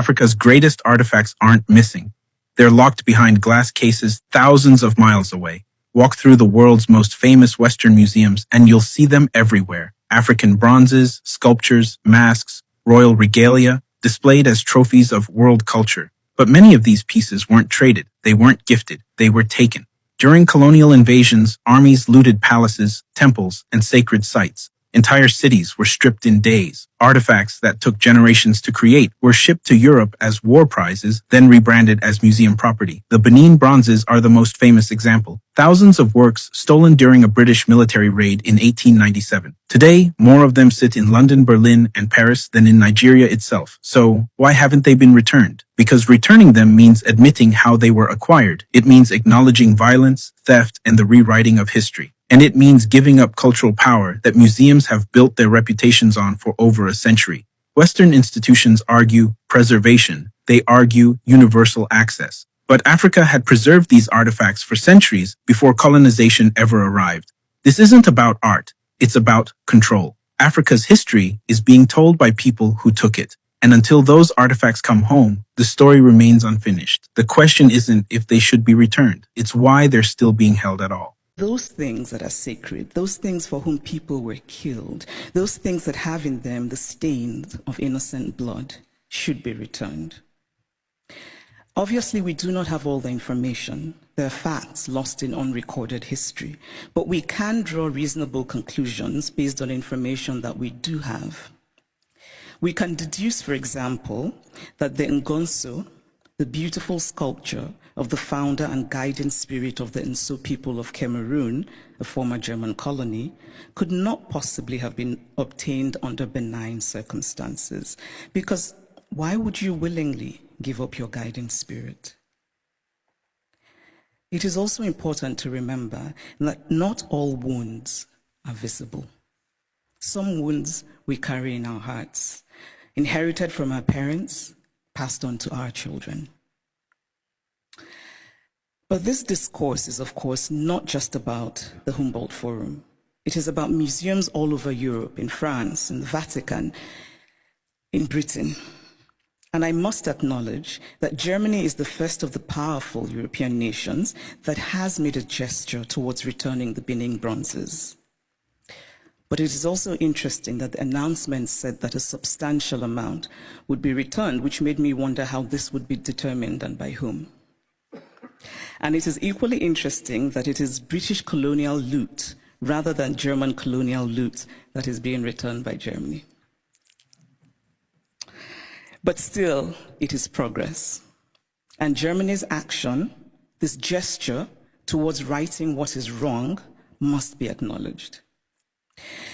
Africa's greatest artifacts aren't missing. They're locked behind glass cases thousands of miles away. Walk through the world's most famous Western museums and you'll see them everywhere. African bronzes, sculptures, masks, royal regalia, displayed as trophies of world culture. But many of these pieces weren't traded, they weren't gifted, they were taken. During colonial invasions, armies looted palaces, temples, and sacred sites. Entire cities were stripped in days. Artifacts that took generations to create were shipped to Europe as war prizes, then rebranded as museum property. The Benin bronzes are the most famous example. Thousands of works stolen during a British military raid in 1897. Today, more of them sit in London, Berlin, and Paris than in Nigeria itself. So, why haven't they been returned? Because returning them means admitting how they were acquired. It means acknowledging violence, theft, and the rewriting of history. And it means giving up cultural power that museums have built their reputations on for over a century. Western institutions argue preservation. They argue universal access. But Africa had preserved these artifacts for centuries before colonization ever arrived. This isn't about art. It's about control. Africa's history is being told by people who took it. And until those artifacts come home, the story remains unfinished. The question isn't if they should be returned. It's why they're still being held at all. Those things that are sacred, those things for whom people were killed, those things that have in them the stains of innocent blood should be returned. Obviously, we do not have all the information. There are facts lost in unrecorded history, but we can draw reasonable conclusions based on information that we do have. We can deduce, for example, that the Ngonso, the beautiful sculpture of the founder and guiding spirit of the Nso people of Cameroon, a former German colony, could not possibly have been obtained under benign circumstances. Because why would you willingly give up your guiding spirit? It is also important to remember that not all wounds are visible. Some wounds we carry in our hearts, inherited from our parents, passed on to our children. But this discourse is, of course, not just about the Humboldt Forum. It is about museums all over Europe, in France, in the Vatican, in Britain. And I must acknowledge that Germany is the first of the powerful European nations that has made a gesture towards returning the Benin bronzes. But it is also interesting that the announcement said that a substantial amount would be returned, which made me wonder how this would be determined and by whom. And it is equally interesting that it is British colonial loot rather than German colonial loot that is being returned by Germany. But still, it is progress. And Germany's action, this gesture towards righting what is wrong, must be acknowledged.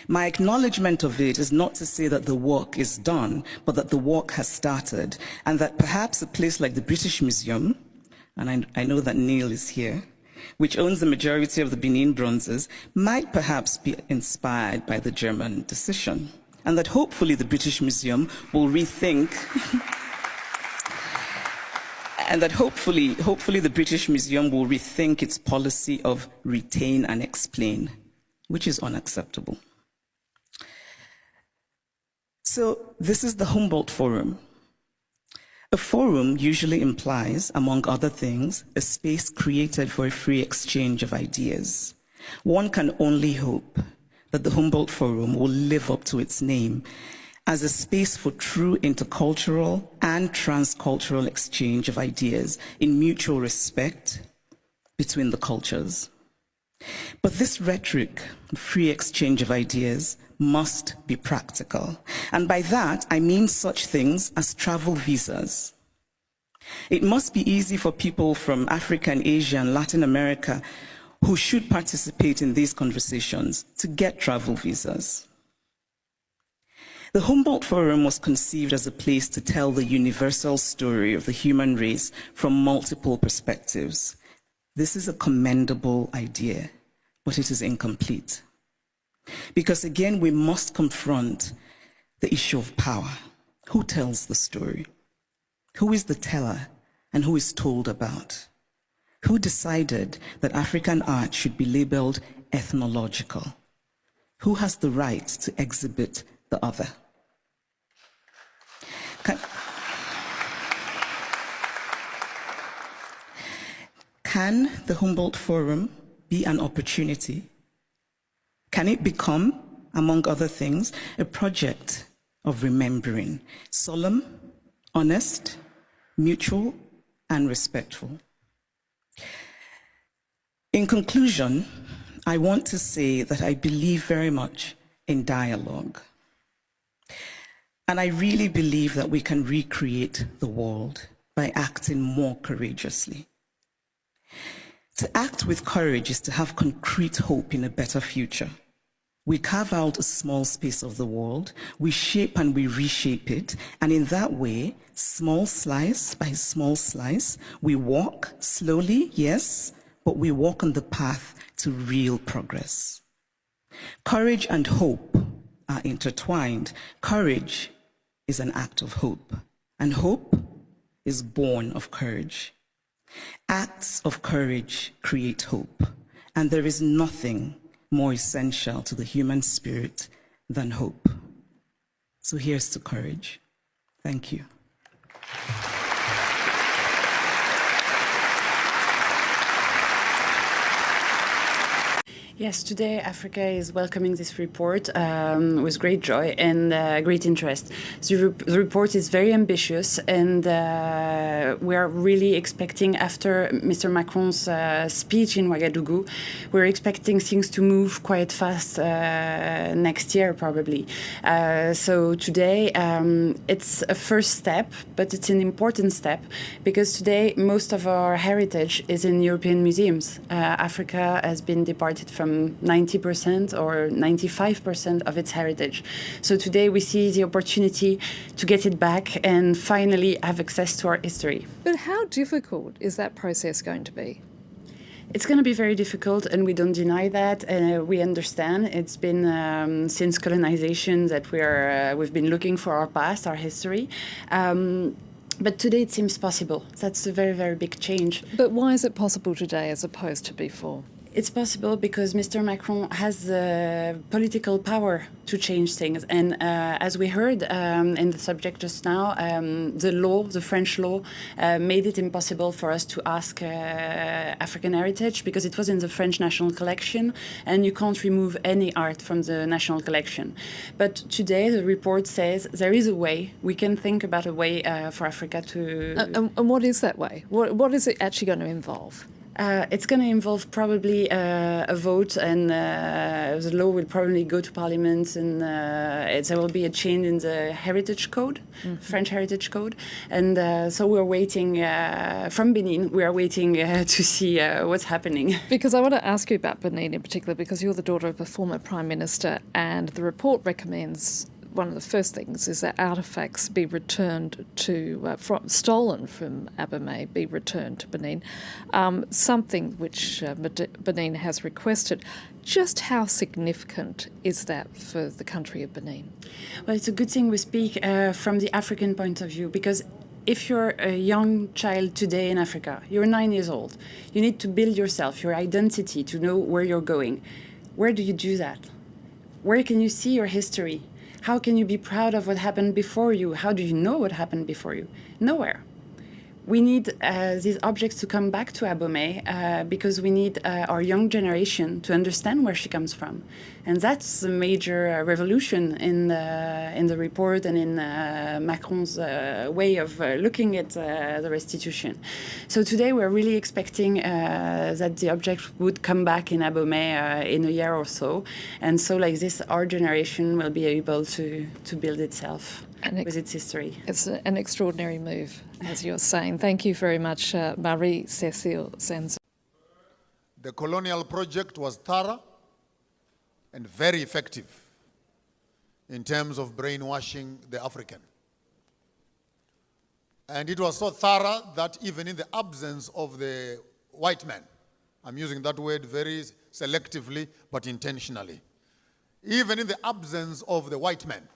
My acknowledgement of it is not to say that the work is done, but that the work has started, and that perhaps a place like the British Museum, and I know that Neil is here, which owns the majority of the Benin bronzes, might perhaps be inspired by the German decision, and that hopefully the British Museum will rethink, and that hopefully the British Museum will rethink its policy of retain and explain, which is unacceptable. So this is the Humboldt Forum. A forum usually implies, among other things, a space created for a free exchange of ideas. One can only hope that the Humboldt Forum will live up to its name as a space for true intercultural and transcultural exchange of ideas in mutual respect between the cultures. But this rhetoric, free exchange of ideas, must be practical. And by that, I mean such things as travel visas. It must be easy for people from Africa and Asia and Latin America who should participate in these conversations to get travel visas. The Humboldt Forum was conceived as a place to tell the universal story of the human race from multiple perspectives. This is a commendable idea, but it is incomplete. Because again, we must confront the issue of power. Who tells the story? Who is the teller and who is told about? Who decided that African art should be labeled ethnological? Who has the right to exhibit the other? Can the Humboldt Forum be an opportunity? Can it become, among other things, a project of remembering, solemn, honest, mutual, and respectful? In conclusion, I want to say that I believe very much in dialogue. And I really believe that we can recreate the world by acting more courageously. To act with courage is to have concrete hope in a better future. We carve out a small space of the world, we shape and we reshape it, and in that way, small slice by small slice, we walk slowly, yes, but we walk on the path to real progress. Courage and hope are intertwined. Courage is an act of hope, and hope is born of courage. Acts of courage create hope, and there is nothing more essential to the human spirit than hope. So here's to courage. Thank you. Yes, today Africa is welcoming this report with great joy and great interest. The report is very ambitious, and we are really expecting, after Mr. Macron's speech in Ouagadougou, we're expecting things to move quite fast next year, probably. So today it's a first step, but it's an important step, because today most of our heritage is in European museums. Africa has been departed from 90% or 95% of its heritage. So today we see the opportunity to get it back and finally have access to our history. But how difficult is that process going to be? It's going to be very difficult, and we don't deny that. We understand. It's been since colonization that we've been looking for our past, our history. But today it seems possible. That's a very, very big change. But why is it possible today as opposed to before? It's possible because Mr. Macron has the political power to change things. And as we heard in the subject just now, the French law, made it impossible for us to ask African heritage because it was in the French National Collection, and you can't remove any art from the National Collection. But today the report says there is a way. We can think about a way for Africa to... And what is that way? What is it actually going to involve? It's going to involve probably a vote, and the law will probably go to Parliament, and there will be a change in the Heritage Code, French Heritage Code. And so we're waiting from Benin. We are waiting to see what's happening. Because I want to ask you about Benin in particular, because you're the daughter of a former Prime Minister, and the report recommends one of the first things is that artefacts be returned to, stolen from Abomey, be returned to Benin, something which Benin has requested. Just how significant is that for the country of Benin? Well, it's a good thing we speak from the African point of view, because if you're a young child today in Africa, you're 9 years old, you need to build yourself, your identity, to know where you're going. Where do you do that? Where can you see your history? How can you be proud of what happened before you? How do you know what happened before you? Nowhere. We need these objects to come back to Abomey because we need our young generation to understand where she comes from. And that's a major revolution in the report and in Macron's way of looking at the restitution. So today we're really expecting that the object would come back in Abomey in a year or so. And so like this, our generation will be able to build itself with its history. It's an extraordinary move, as you're saying. Thank you very much, Marie-Cécile Senzo. The colonial project was thorough and very effective in terms of brainwashing the African. And it was so thorough that even in the absence of the white man, I'm using that word very selectively but intentionally, even in the absence of the white man,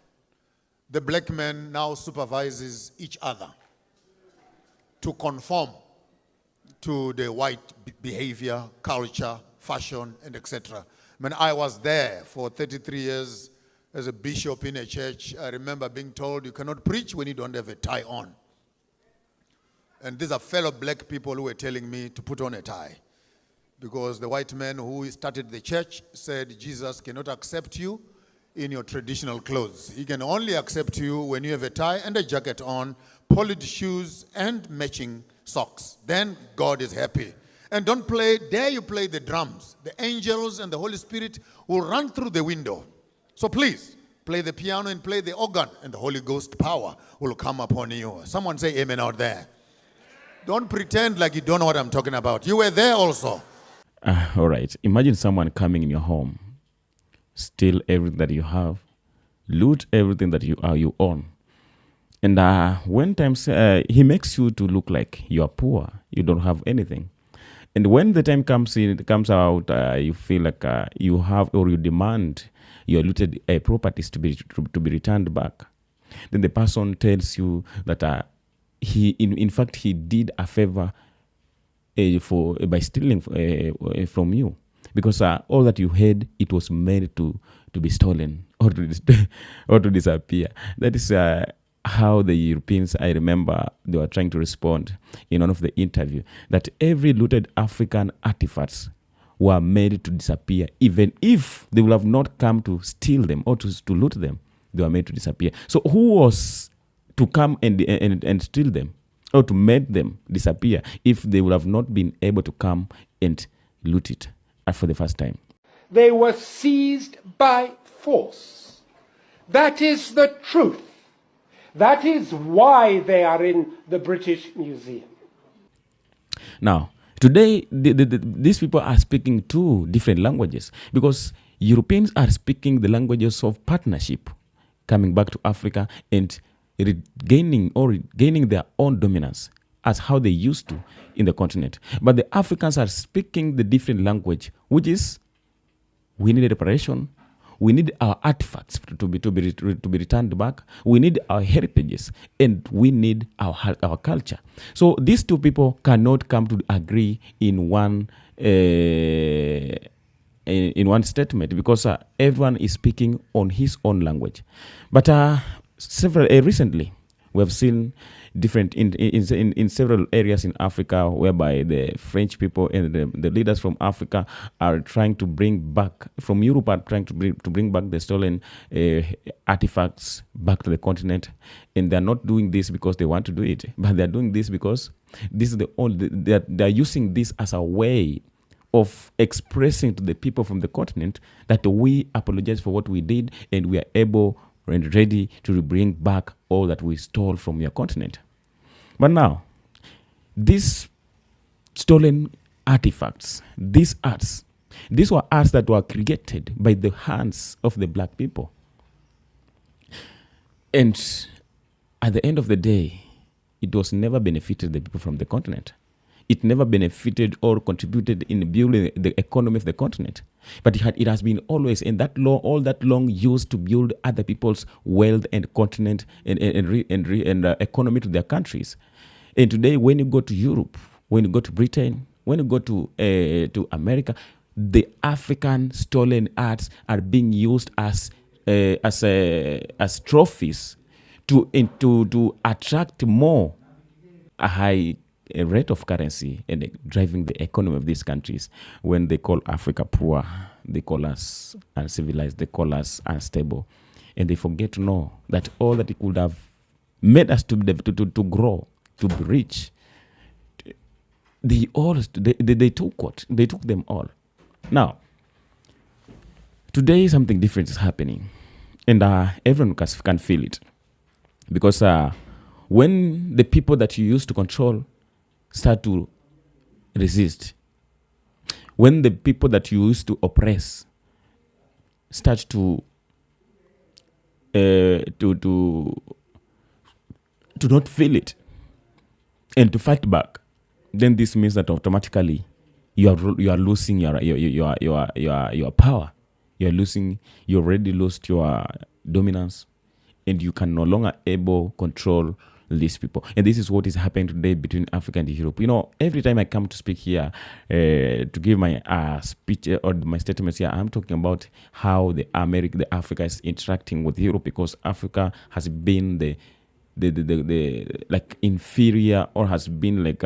the black man now supervises each other to conform to the white behavior, culture, fashion, and etc. When I was there for 33 years as a bishop in a church, I remember being told you cannot preach when you don't have a tie on. And these are fellow black people who were telling me to put on a tie. Because the white man who started the church said Jesus cannot accept you in your traditional clothes. He can only accept you when you have a tie and a jacket on, polished shoes, and matching socks. Then God is happy. And don't dare you play the drums. The angels and the Holy Spirit will run through the window. So please, play the piano and play the organ, and the Holy Ghost power will come upon you. Someone say amen out there. Don't pretend like you don't know what I'm talking about. You were there also. All right. Imagine someone coming in your home, steal everything that you have, loot everything that you own. And when times he makes you to look like you are poor, you don't have anything. And when the time comes out, you feel like you have or you demand your looted properties to be returned back. Then the person tells you that he in fact he did a favor by stealing from you, because all that you had, it was made to be stolen or to disappear. That is how the Europeans, I remember, they were trying to respond in one of the interview, that every looted African artifacts were made to disappear, even if they would have not come to steal them or to loot them. They were made to disappear. So who was to come and steal them or to make them disappear if they would have not been able to come and loot it for the first time? They were seized by force. That is the truth. That is why they are in the British Museum. Now, today, these people are speaking two different languages, because Europeans are speaking the languages of partnership, coming back to Africa and regaining their own dominance as how they used to in the continent. But the Africans are speaking the different language, which is, we need reparation, we need our artifacts to be returned back, we need our heritages, and we need our culture. So these two people cannot come to agree in one statement, because everyone is speaking on his own language. But recently, we have seen different in several areas in Africa, whereby the French people and the leaders from Africa are trying to bring back from Europe, are trying to bring back the stolen artifacts back to the continent. And they're not doing this because they want to do it, but they're doing this because this is they're using this as a way of expressing to the people from the continent that we apologize for what we did, and we are able and ready to bring back all that we stole from your continent. But now, these stolen artifacts, these were arts that were created by the hands of the black people. And at the end of the day, it was never benefited the people from the continent. It never benefited or contributed in building the economy of the continent. But it has been always all that long used to build other people's wealth and continent and economy to their countries. And today, when you go to Europe, when you go to Britain, when you go to America, the African stolen arts are being used as trophies to attract more a high rate of currency and driving the economy of these countries. When they call Africa poor, they call us uncivilized, they call us unstable, and they forget to know that all that it could have made us to grow, to be rich, they took what? They took them all. Now, today something different is happening, and everyone can feel it, because when the people that you used to control start to resist, when the people that you used to oppress start to not feel it and to fight back, then this means that automatically you are losing your power. You already lost your dominance, and you can no longer able control these people. And this is what is happening today between Africa and Europe. You know, every time I come to speak here, to give my speech or my statements here, I'm talking about how the Africa is interacting with Europe, because Africa has been the the like inferior, or has been like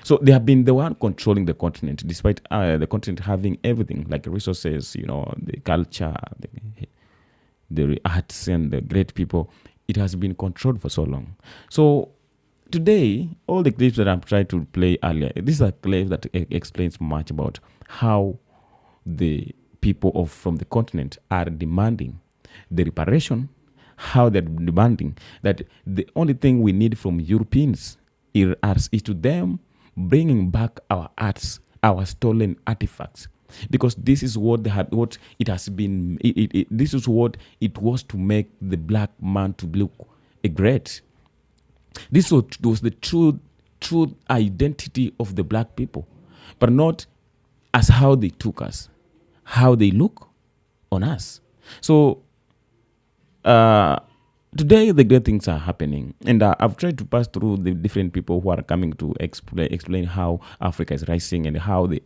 so they have been the one controlling the continent, despite the continent having everything, like resources, you know, the culture, the arts, and the great people. It has been controlled for so long. So today, all the clips that I'm trying to play earlier, these are clips that explains much about how the people from the continent are demanding the reparation, how they're demanding that the only thing we need from Europeans is to them bringing back our arts, our stolen artifacts, because this is what they have, what it has been. This is what it was to make the black man to look great. This was the true identity of the black people, but not as how they took us, how they look on us. So today the great things are happening, and I've tried to pass through the different people who are coming to explain how Africa is rising, and how the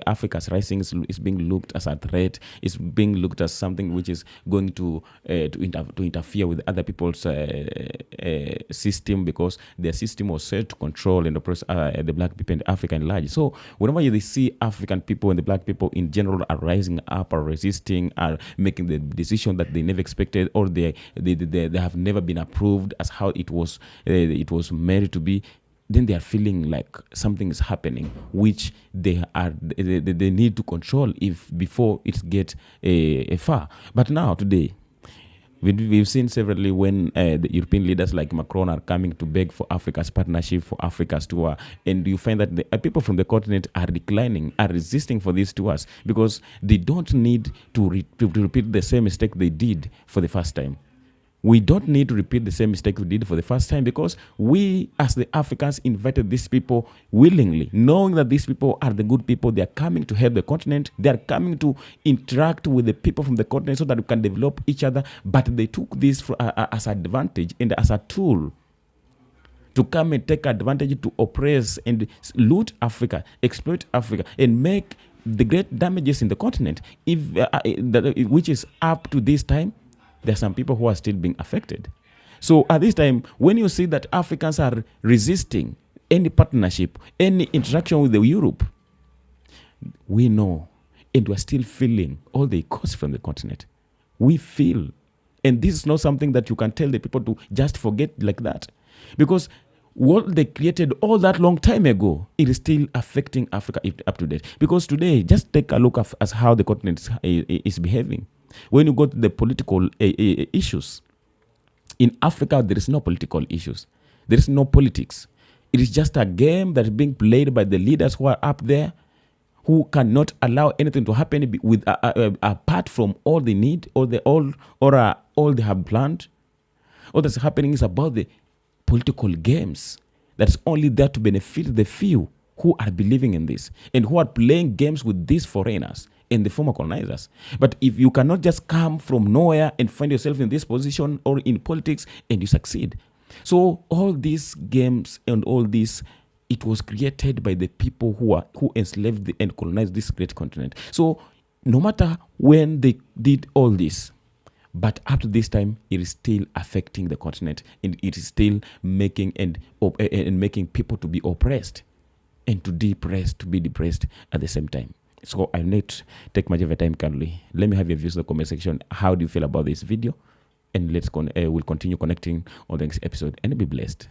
Africa's rising is being looked as a threat, is being looked as something which is going to interfere with other people's system, because their system was set to control and oppress the black people and Africa in large. So whenever they see African people and the black people in general are rising up, are resisting, are making the decision that they never expected, or they have never been approved as how it was made to be, then they are feeling like something is happening which they need to control before it gets far. But now today, we've seen severally when the European leaders like Macron are coming to beg for Africa's partnership, for Africa's tour, and you find that the people from the continent are declining, are resisting for these tours, because they don't need to repeat the same mistake they did for the first time. We don't need to repeat the same mistake we did for the first time, because we as the Africans invited these people willingly, knowing that these people are the good people. They are coming to help the continent. They are coming to interact with the people from the continent so that we can develop each other. But they took this as advantage and as a tool to come and take advantage, to oppress and loot Africa, exploit Africa, and make the great damages in the continent, which is up to this time. There are some people who are still being affected. So at this time, when you see that Africans are resisting any partnership, any interaction with Europe, we know, and we're still feeling all the costs from the continent. We feel, and this is not something that you can tell the people to just forget like that, because what they created all that long time ago, it is still affecting Africa up to date. Because today, just take a look at how the continent is behaving. When you go to the political issues, in Africa, there is no political issues. There is no politics. It is just a game that is being played by the leaders who are up there, who cannot allow anything to happen with apart from all they need, all they have planned. All that's happening is about the political games that's only there to benefit the few who are believing in this and who are playing games with these foreigners and the former colonizers. But if you cannot just come from nowhere and find yourself in this position or in politics and you succeed. So all these games and all this, it was created by the people who enslaved and colonized this great continent. So no matter when they did all this, but up to this time, it is still affecting the continent, and it is still making and making people to be oppressed and to be depressed at the same time. So I need to take much of your time currently. Let me have your views in the comment section. How do you feel about this video? And we'll continue connecting on the next episode, and be blessed.